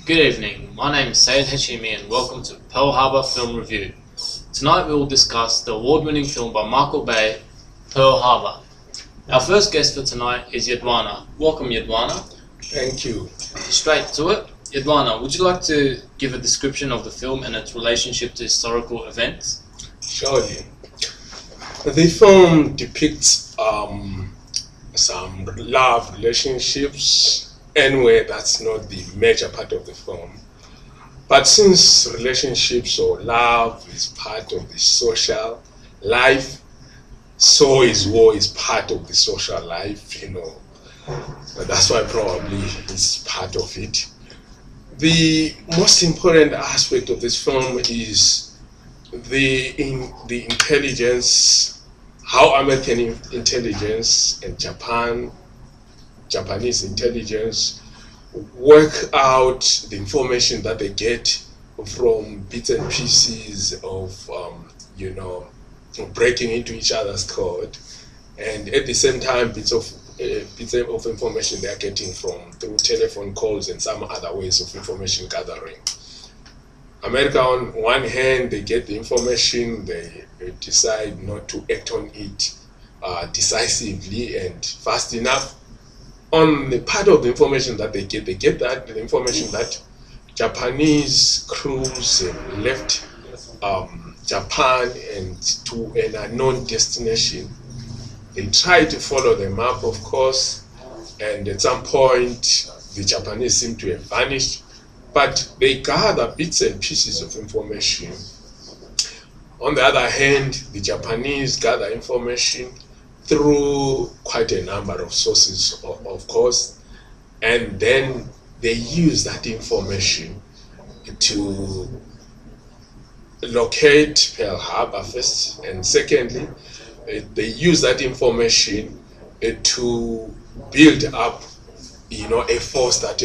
Good evening, my name is Hashemi and welcome to Pearl Harbor Film Review. Tonight we will discuss the award-winning film by Michael Bay, Pearl Harbor. Our first guest for tonight is Yedwana. Welcome, Yedwana. Thank you. Straight to it. Yedwana, would you like to give a description of the film and its relationship to historical events? Surely. The film depicts some love relationships. Anyway, that's not the major part of the film. But since relationships or love is part of the social life, so is war is part of the social life, That's why probably it's part of it. The most important aspect of this film is the intelligence, how American intelligence and Japanese intelligence work out the information that they get from bits and pieces of, breaking into each other's code, and at the same time bits of information they are getting through telephone calls and some other ways of information gathering. America, on one hand, they get the information, they decide not to act on it decisively and fast enough. On the part of the information that they get that the information that Japanese crews left Japan and to an unknown destination. They try to follow the map, of course, and at some point the Japanese seem to have vanished, but they gather bits and pieces of information. On the other hand, the Japanese gather information through quite a number of sources, of course, and then they use that information to locate Pearl Harbor first, and secondly, they use that information to build up, a force that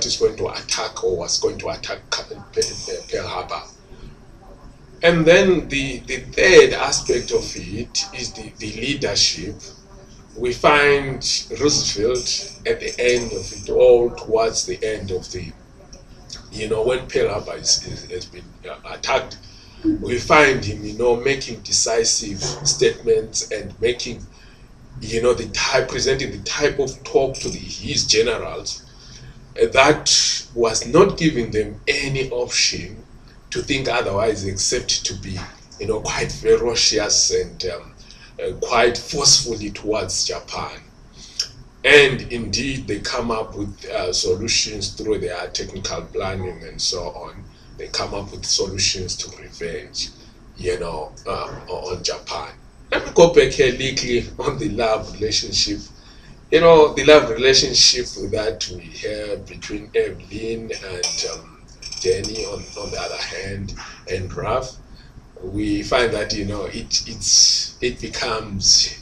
is going to attack or was going to attack Pearl Harbor. And then the third aspect of it is the leadership. We find Roosevelt at the end of it all, towards the end of the, when Pearl Harbor has been attacked, we find him, making decisive statements and making, presenting the type of talk to his generals that was not giving them any option to think otherwise except to be, quite ferocious and quite forcefully towards Japan. And indeed, they come up with solutions through their technical planning and so on. They come up with solutions to revenge, on Japan. Let me go back here quickly on the love relationship. The love relationship that we have between Evelyn and Jenny on the other hand, and Ralph, we find that it becomes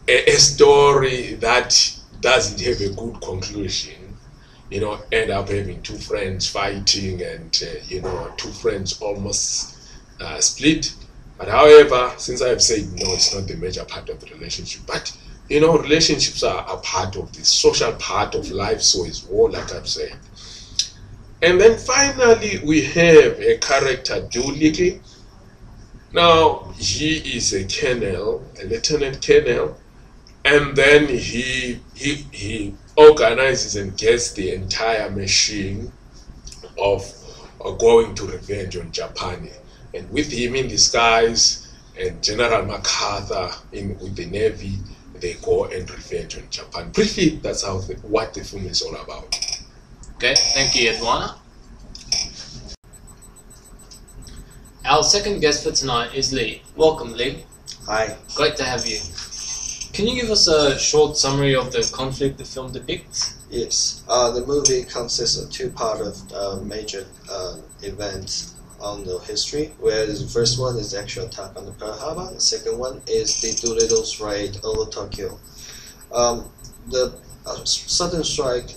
a story that doesn't have a good conclusion. End up having two friends fighting and two friends almost split. But however, since I've said no, it's not the major part of the relationship, but relationships are a part of the social part of life, so is war, like I've said. And then finally, we have a character, Doolittle. Now, he is a colonel, a lieutenant colonel, and then he organizes and gets the entire machine of going to revenge on Japan. And with him in disguise and General MacArthur with the Navy, they go and revenge on Japan. Briefly, that's what the film is all about. Okay, thank you, Yedwana. Our second guest for tonight is Lee. Welcome, Lee. Hi. Great to have you. Can you give us a short summary of the conflict the film depicts? Yes. The movie consists of two parts of major events on the history, where the first one is the actual attack on the Pearl Harbor, the second one is the Doolittle's raid over Tokyo. The sudden strike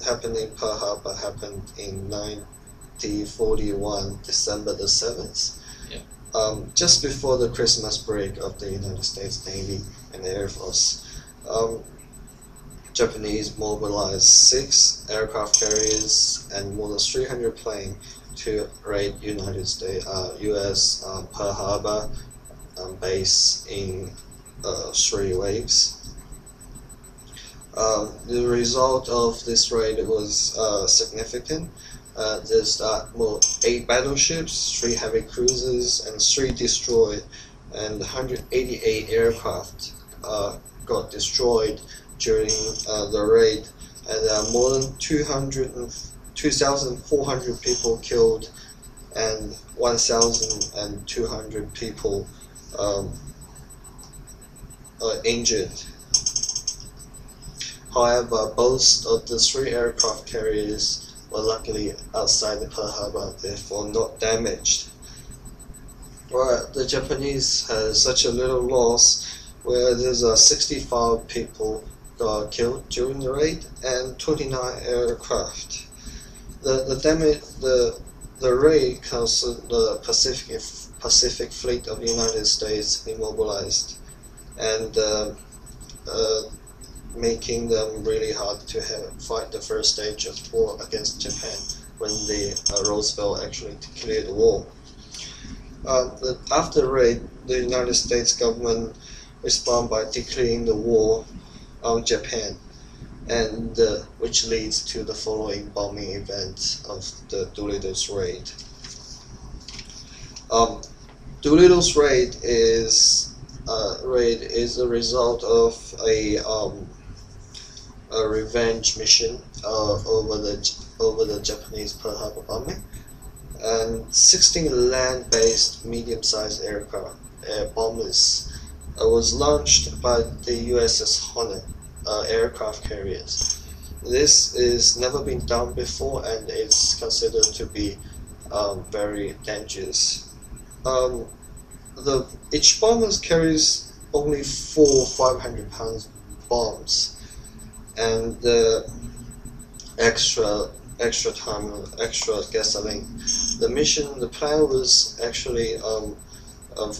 happening in Pearl Harbor happened in 1941, December the 7th. Yeah. Just before the Christmas break of the United States Navy and Air Force. Japanese mobilized 6 aircraft carriers and more than 300 planes to raid U.S. Pearl Harbor base in 3 waves. The result of this raid was significant. There's 8 battleships, 3 heavy cruisers, and 3 destroyed, and 188 aircraft got destroyed during the raid, and there are more than 2,400 people killed and 1,200 people injured. However, both of the 3 aircraft carriers were luckily outside the Pearl Harbor, therefore not damaged. Well, the Japanese had such a little loss, where there's 65 people got killed during the raid and 29 aircraft. The raid caused the Pacific Fleet of the United States immobilized, and making them really hard to fight the first stage of war against Japan when the Roosevelt actually declared the war. After the raid, the United States government responded by declaring the war on Japan, and which leads to the following bombing event of the Doolittle's raid. Doolittle's raid is a result of a revenge mission over the Japanese Pearl Harbor bombing, and 16 land-based medium-sized aircraft bombers was launched by the USS Hornet aircraft carriers. This is never been done before, and it's considered to be very dangerous. Each bomber carries only 4 500-pound bombs, and extra time, extra gasoline. The plan was actually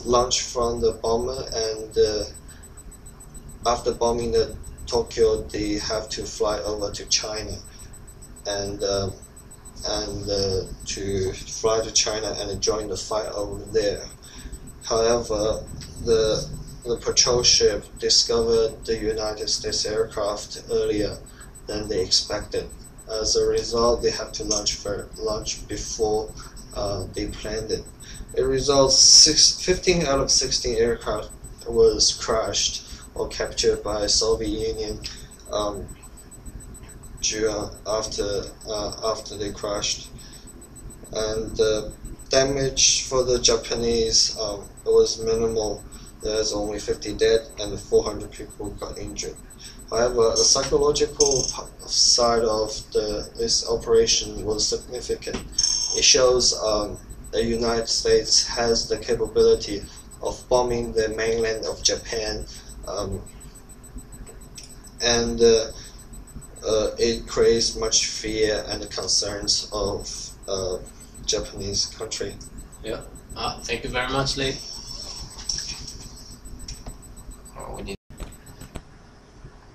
launched from the bomber, and after bombing the Tokyo, they have to fly over to China, and to fly to China and join the fight over there. However, the patrol ship discovered the United States aircraft earlier than they expected. As a result, they have to launch before they planned it. It results 15 out of 16 aircraft was crashed or captured by Soviet Union after they crashed, and the damage for the Japanese was minimal. There's only 50 dead and 400 people got injured. However, the psychological side of this operation was significant. It shows the United States has the capability of bombing the mainland of Japan, and it creates much fear and concerns of Japanese country. Yeah. Thank you very much, Lee.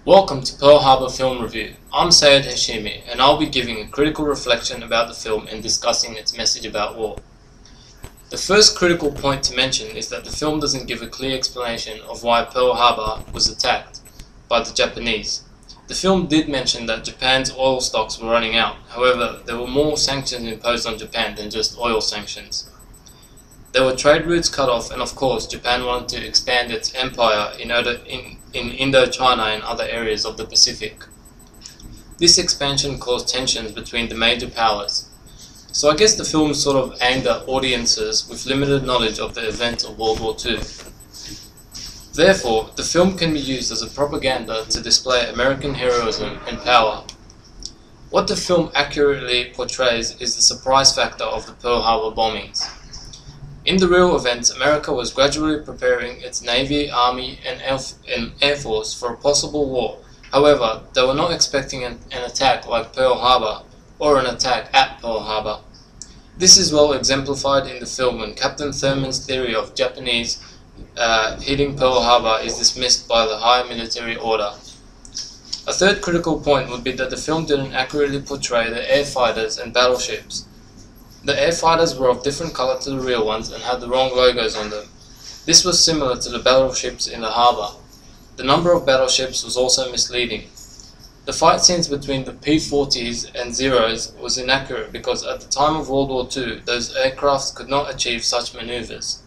Welcome to Pearl Harbor Film Review. I'm Hashemi, and I'll be giving a critical reflection about the film and discussing its message about war. The first critical point to mention is that the film doesn't give a clear explanation of why Pearl Harbor was attacked by the Japanese. The film did mention that Japan's oil stocks were running out. However, there were more sanctions imposed on Japan than just oil sanctions. There were trade routes cut off, and of course Japan wanted to expand its empire in Indochina and other areas of the Pacific. This expansion caused tensions between the major powers. So I guess the film sort of aimed at audiences with limited knowledge of the events of World War II. Therefore, the film can be used as a propaganda to display American heroism and power. What the film accurately portrays is the surprise factor of the Pearl Harbor bombings. In the real events, America was gradually preparing its Navy, Army, and Air Force for a possible war. However, they were not expecting an attack like Pearl Harbor, or an attack at Pearl Harbor. This is well exemplified in the film when Captain Thurman's theory of Japanese hitting Pearl Harbor is dismissed by the higher military order. A third critical point would be that the film didn't accurately portray the air fighters and battleships. The air fighters were of different colour to the real ones and had the wrong logos on them. This was similar to the battleships in the harbour. The number of battleships was also misleading. The fight scenes between the P-40s and Zeros was inaccurate because at the time of World War II, those aircraft could not achieve such manoeuvres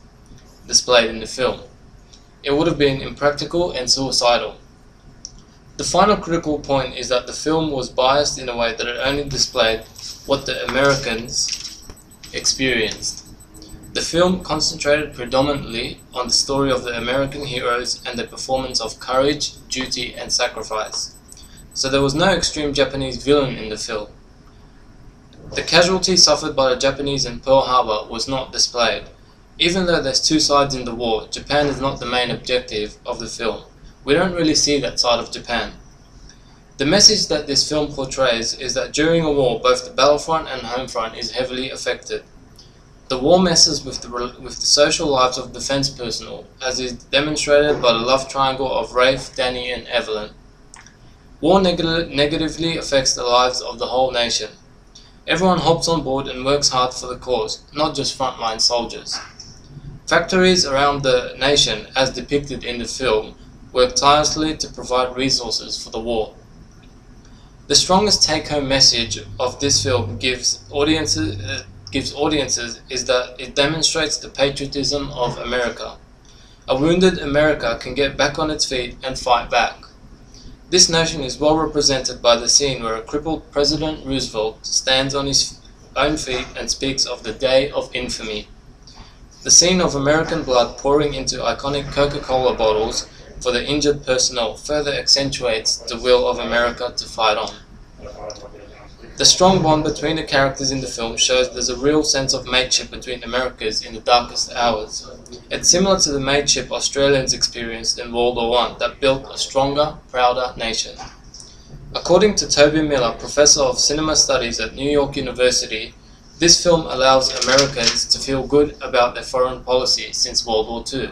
displayed in the film. It would have been impractical and suicidal. The final critical point is that the film was biased in a way that it only displayed what the Americans experienced. The film concentrated predominantly on the story of the American heroes and their performance of courage, duty, and sacrifice. So there was no extreme Japanese villain in the film. The casualty suffered by the Japanese in Pearl Harbor was not displayed. Even though there's two sides in the war, Japan is not the main objective of the film. We don't really see that side of Japan. The message that this film portrays is that during a war, both the battlefront and homefront is heavily affected. The war messes with the social lives of defense personnel, as is demonstrated by the love triangle of Rafe, Danny, and Evelyn. War negatively affects the lives of the whole nation. Everyone hops on board and works hard for the cause, not just frontline soldiers. Factories around the nation, as depicted in the film, work tirelessly to provide resources for the war. The strongest take-home message of this film gives audiences is that it demonstrates the patriotism of America. A wounded America can get back on its feet and fight back. This notion is well represented by the scene where a crippled President Roosevelt stands on his own feet and speaks of the Day of Infamy. The scene of American blood pouring into iconic Coca-Cola bottles for the injured personnel further accentuates the will of America to fight on. The strong bond between the characters in the film shows there's a real sense of mateship between Americas in the darkest hours. It's similar to the mateship Australians experienced in World War I that built a stronger, prouder nation. According to Toby Miller, Professor of Cinema Studies at New York University, this film allows Americans to feel good about their foreign policy since World War II.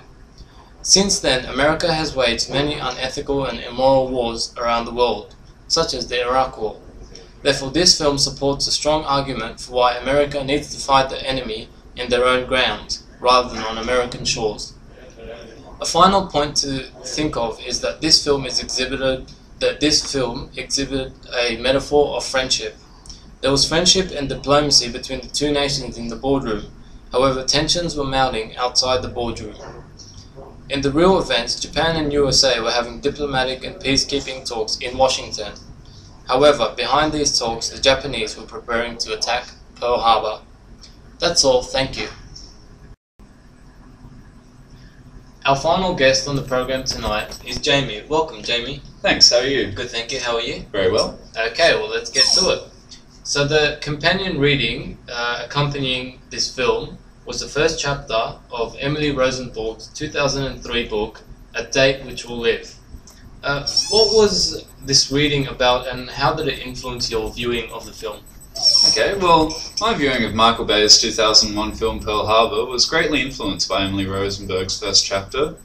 Since then, America has waged many unethical and immoral wars around the world, such as the Iraq War. Therefore, this film supports a strong argument for why America needs to fight the enemy in their own grounds, rather than on American shores. A final point to think of is that this film exhibited a metaphor of friendship. There was friendship and diplomacy between the two nations in the boardroom. However, tensions were mounting outside the boardroom. In the real events, Japan and USA were having diplomatic and peacekeeping talks in Washington. However, behind these talks, the Japanese were preparing to attack Pearl Harbor. That's all, thank you. Our final guest on the program tonight is Jamie. Welcome, Jamie. Thanks, how are you? Good, thank you. How are you? Very well. Okay, well, let's get to it. So the companion reading accompanying this film was the first chapter of Emily Rosenthorp's 2003 book, A Date Which Will Live. What was this reading about and how did it influence your viewing of the film? Okay, well, my viewing of Michael Bay's 2001 film Pearl Harbor was greatly influenced by Emily Rosenberg's first chapter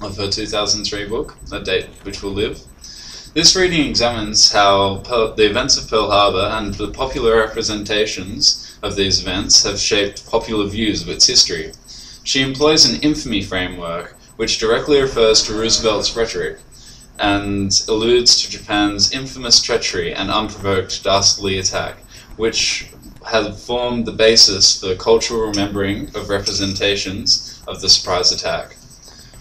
of her 2003 book, A Date Which Will Live. This reading examines how the events of Pearl Harbor and the popular representations of these events have shaped popular views of its history. She employs an infamy framework which directly refers to Roosevelt's rhetoric and alludes to Japan's infamous treachery and unprovoked dastardly attack, which had formed the basis for cultural remembering of representations of the surprise attack.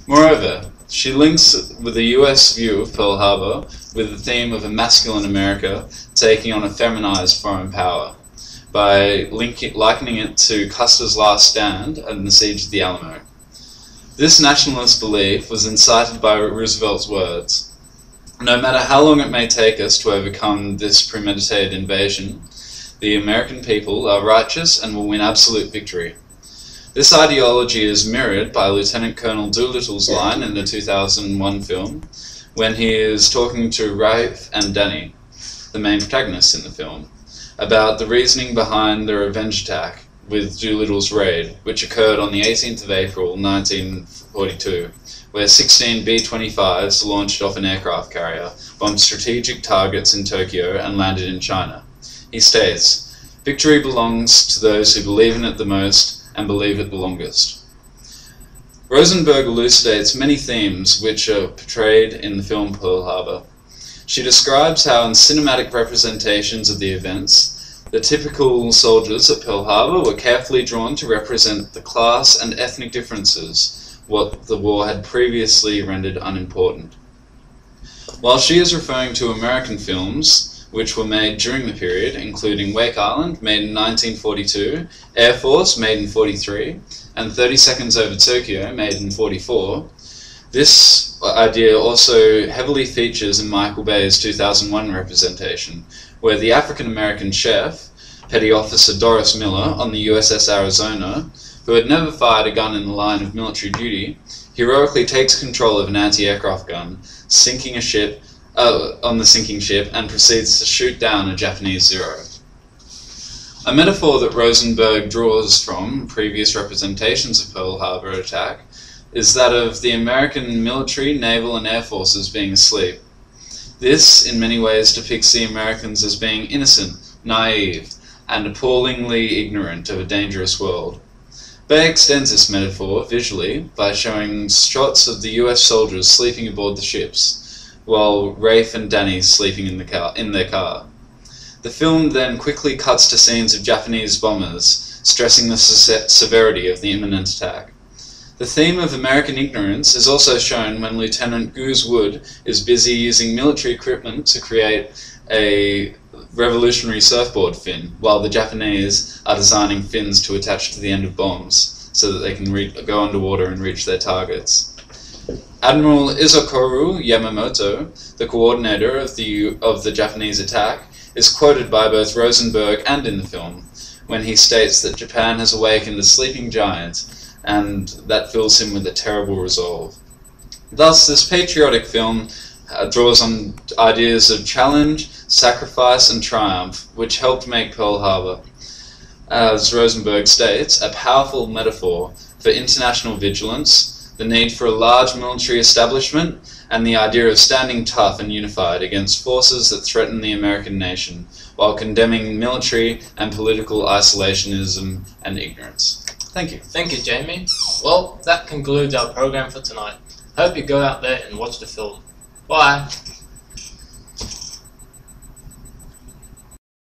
Moreover, she links with the US view of Pearl Harbor with the theme of a masculine America taking on a feminized foreign power, by likening it to Custer's last stand and the siege of the Alamo. This nationalist belief was incited by Roosevelt's words: "No matter how long it may take us to overcome this premeditated invasion, the American people are righteous and will win absolute victory." This ideology is mirrored by Lieutenant Colonel Doolittle's line in the 2001 film, when he is talking to Rafe and Danny, the main protagonists in the film, about the reasoning behind the revenge attack with Doolittle's raid, which occurred on the 18th of April 1942, where 16 B-25s launched off an aircraft carrier, bombed strategic targets in Tokyo and landed in China. He states, "Victory belongs to those who believe in it the most and believe it the longest." Rosenberg elucidates many themes which are portrayed in the film Pearl Harbor. She describes how in cinematic representations of the events, the typical soldiers at Pearl Harbor were carefully drawn to represent the class and ethnic differences, what the war had previously rendered unimportant. While she is referring to American films, which were made during the period, including Wake Island, made in 1942, Air Force, made in 43, and 30 Seconds Over Tokyo, made in 44, this idea also heavily features in Michael Bay's 2001 representation, where the African-American chef, Petty Officer Doris Miller on the USS Arizona, who had never fired a gun in the line of military duty, heroically takes control of an anti-aircraft gun, sinking a ship on the sinking ship, and proceeds to shoot down a Japanese Zero. A metaphor that Rosenberg draws from previous representations of Pearl Harbor attack is that of the American military, naval, and air forces being asleep. This, in many ways, depicts the Americans as being innocent, naive, and appallingly ignorant of a dangerous world. Bay extends this metaphor visually by showing shots of the US soldiers sleeping aboard the ships, while Rafe and Danny sleeping in their car. The film then quickly cuts to scenes of Japanese bombers, stressing the severity of the imminent attack. The theme of American ignorance is also shown when Lieutenant Goose Wood is busy using military equipment to create a revolutionary surfboard fin, while the Japanese are designing fins to attach to the end of bombs so that they can go underwater and reach their targets. Admiral Izokoru Yamamoto, the coordinator of the Japanese attack, is quoted by both Rosenberg and in the film, when he states that Japan has awakened a sleeping giant, and that fills him with a terrible resolve. Thus, this patriotic film draws on ideas of challenge, sacrifice, and triumph, which helped make Pearl Harbor, as Rosenberg states, a powerful metaphor for international vigilance, the need for a large military establishment, and the idea of standing tough and unified against forces that threaten the American nation, while condemning military and political isolationism and ignorance. Thank you. Thank you, Jamie. Well, that concludes our program for tonight. Hope you go out there and watch the film. Bye!